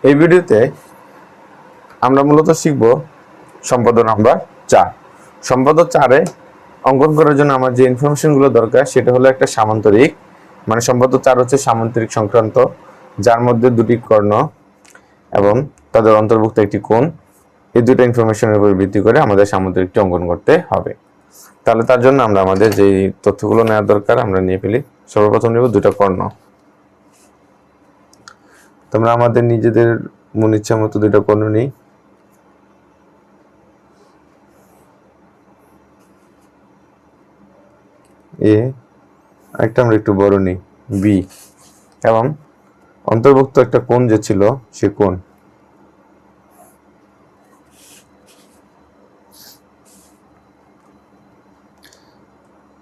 এই ভিডিওতে আমরা মূলত শিখব সম্পাদ্য নাম্বার 4। সম্পাদ্য 4-এ অঙ্কন করার জন্য আমার যে ইনফরমেশনগুলো দরকার সেটা হলো একটা সামান্তরিক, মানে সম্পাদ্য 4 হচ্ছে সামান্তরিক সংক্রান্ত, যার মধ্যে দুটি কর্ণ এবং তাদের অন্তর্ভুক্ত একটি কোণ। এই দুটো ইনফরমেশনের উপর ভিত্তি করে আমাদের সামান্তরিকটি অঙ্কন করতে হবে। তাহলে তার জন্য আমরা আমাদের যে তথ্যগুলো নেওয়ার দরকার আমরা নিয়ে ফেলি। সর্বপ্রথম নেব দুটো কর্ণ। তোমরা আমাদের নিজেদের মন ইচ্ছা মতো দুটো কর্ণ নিই। এ, একটা আমরা একটু বড় নিই বি, এবং অন্তর্ভুক্ত একটা কোণ যে ছিল সে কোণ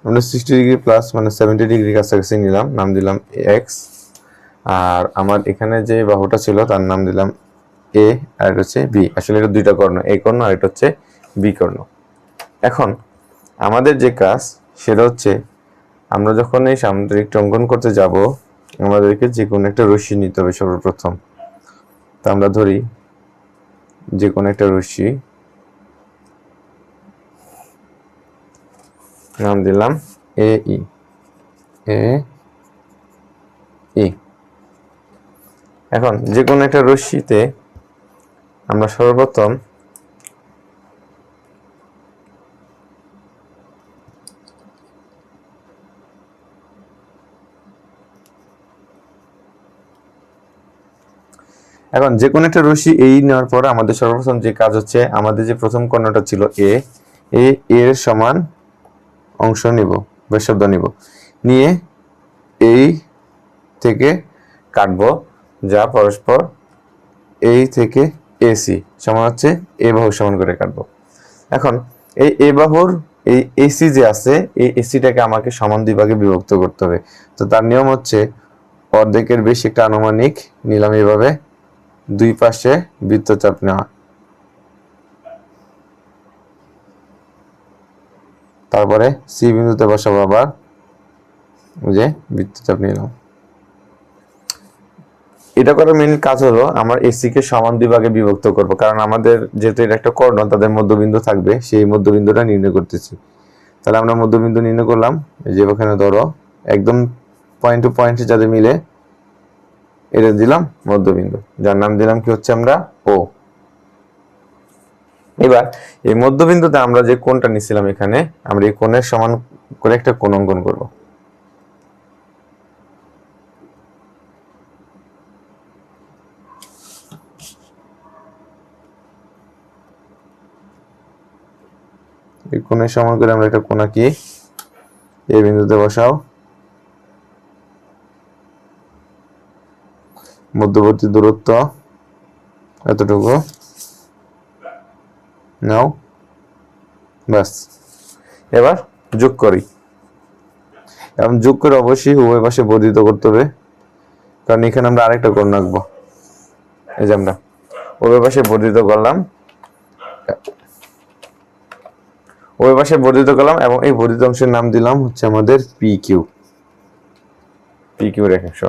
আমরা 60 ডিগ্রি প্লাস মানে 70 ডিগ্রি কাছাকাছি নিলাম, নাম দিলাম এক্স। আর আমার এখানে যে বাহুটা ছিল তার নাম দিলাম এ, আর এটা হচ্ছে বি। আসলে এটা দুইটা কর্ণ, এ কর্ণ আর এটা হচ্ছে বি কর্ণ। এখন আমাদের যে কাজ সেটা হচ্ছে আমরা যখন এই সামুদ্রিকটা অঙ্কন করতে যাব আমাদেরকে যে কোনো একটা রশ্মি নিতে হবে সর্বপ্রথম। তা আমরা ধরি যে কোনো একটা রশ্মি, নাম দিলাম এ ই। এখন যে কোনো একটা রশ্মিতে আমরা সর্বপ্রথম এখন যে কোনো একটা রশ্মি এই নেওয়ার পর আমাদের সর্বপ্রথম যে কাজ হচ্ছে আমাদের যে প্রথম কর্ণটা ছিল এ, এর সমান অংশ নিব, ব্যাসার্ধ নিব, নিয়ে এই থেকে কাটবো, যা পরস্পর এই থেকে এসি সমান হচ্ছে এ বাহু সমান করে কাটবো। এখন এই এ বাহুর এই এসি যে আছে এই এসিটাকে আমাকে সমান দুই ভাগে বিভক্ত করতে হবে। তো তার নিয়ম হচ্ছে অর্ধেকের বেশি একটা আনুমানিক নিলাম, এইভাবে দুই পাশে বৃত্তচাপ নেওয়া, তারপরে সি বিন্দুতে বসাবো, আবার যে বৃত্তচাপ নিলাম। এটা করার মেইন কাজ হলো আমার এসি কে সমান দুই ভাগে বিভক্ত করব, কারণ আমাদের যেহেতু এটা একটা কর্ণ তাদের মধ্যবিন্দু থাকবে, সেই মধ্যবিন্দুটা নির্ণয় করতেছি। তাহলে আমরা মধ্যবিন্দু নির্ণয় করলাম, এই যে ওখানে ধরো একদম পয়েন্ট টু পয়েন্ট যাদের মিলে এটা দিলাম মধ্যবিন্দু, যার নাম দিলাম কি হচ্ছে আমরা ও। এবার এই মধ্যবিন্দুতে আমরা যে কোণটা নিছিলাম এখানে আমরা এই কোণের সমান করে একটা কোণ অঙ্কন করব। এই কোণের সমান করে আমরা একটা কোণ আঁকি, এই বিন্দুতে বসাও, মধ্যবর্তী দূরত্ব এতটুকু নাও, ব্যাস। এবার যোগ করি, এবং যোগ করে অবশ্যই উভয় পাশে বর্ধিত করতে হবে, কারণ এখানে আমরা আরেকটা কোণ রাখবো। এই যে আমরা উভয় পাশে বর্ধিত করলাম, উভয় পাশে বর্ধিত করলাম, এবং এই বর্ধিত অংশের নাম দিলাম হচ্ছে আমাদের পি কিউ, পি কিউ রেখাংশ।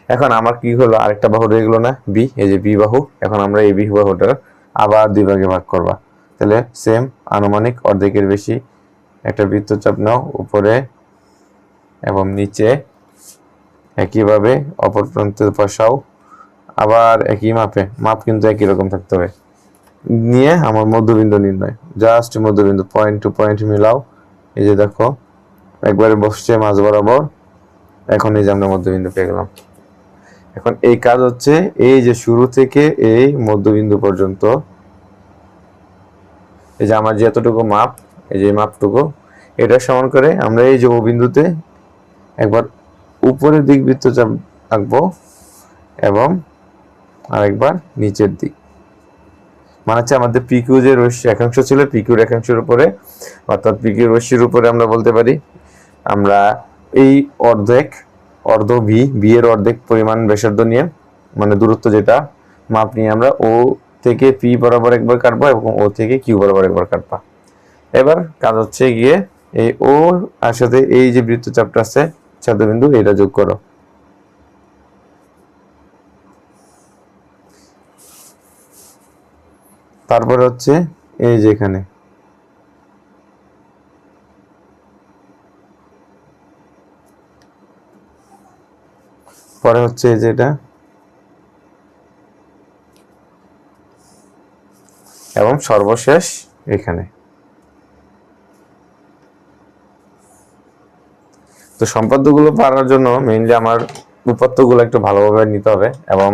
এখন আমার কি হলো, আরেকটা বাহু রয়ে গেল না বি, এই যে বি বাহু। এখন আমরা এই বি বাহুটা আবার দুই ভাগে ভাগ করবা, তাহলে সেম আনুমানিক অর্ধেকের বেশি একটা বৃত্তচাপ নাও উপরে এবং নিচে, একইভাবে অপর প্রান্তে বসাও, আবার একই মাপে, মাপ কিন্তু একই রকম থাকতে হবে, নিয়ে আমার মধ্যবিন্দু নির্ণয়, জাস্ট মধ্যবিন্দু পয়েন্ট টু পয়েন্ট মিলাও। এই যে দেখো একবারে বসছে মাঝ বরাবর, এখন এই যে আমরা মধ্যবিন্দু পেয়ে গেলাম। এখন এই কাজ হচ্ছে এই যে শুরু থেকে এই মধ্যবিন্দু পর্যন্ত, এই যে আমার যতটুকু মাপ, এই যে মাপটুকু এটা সমান করে আমরা এই যে ও বিন্দুতে একবার উপরের দিক বৃত্তচাপ আঁকবো এবং আরেকবার নিচের দিক, মানে হচ্ছে আমাদের পিকিউ যে রেখাংশ ছিল পিকিউ রেখাংশের উপরে, অর্থাৎ পিকিউ রশ্মির উপরে আমরা বলতে পারি আমরা এই অর্ধ বি এর অর্ধেক পরিমাণ ব্যাসার্ধ নিয়ে, মানে দূরত্ব যেটা মাপ নিয়ে আমরা ও থেকে পি বরাবর একবার কাটবো এবং ও থেকে কিউ বরাবর একবার কাটবা। এবার কাজ হচ্ছে গিয়ে এই ও আর সাথে এই যে বৃত্তচাপটা আছে ছাদবিন্দু এটা যোগ করো। তারপরে হচ্ছে এই যে এখানে পরে হচ্ছে এই যে এটা, এবং সর্বশেষ এখানে। তো সম্পাদ্যগুলো পারার জন্য মেইনলি আমার উপাত্তগুলো একটু ভালোভাবে নিতে হবে, এবং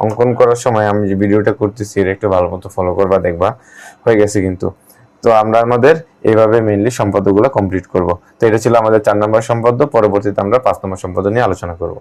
অঙ্কন করার সময় আমি যে ভিডিওটা করতেছি এটা একটু ভালো মতো ফলো করবা, দেখবা হয়ে গেছে কিন্তু। তো আমরা আমাদের এইভাবে মেইনলি সম্পাদ্যগুলো কমপ্লিট করব। তো এটা ছিল আমাদের 4 নম্বর সম্পাদ্য। পরবর্তীতে আমরা 5 নম্বর সম্পাদ্য নিয়ে আলোচনা করব।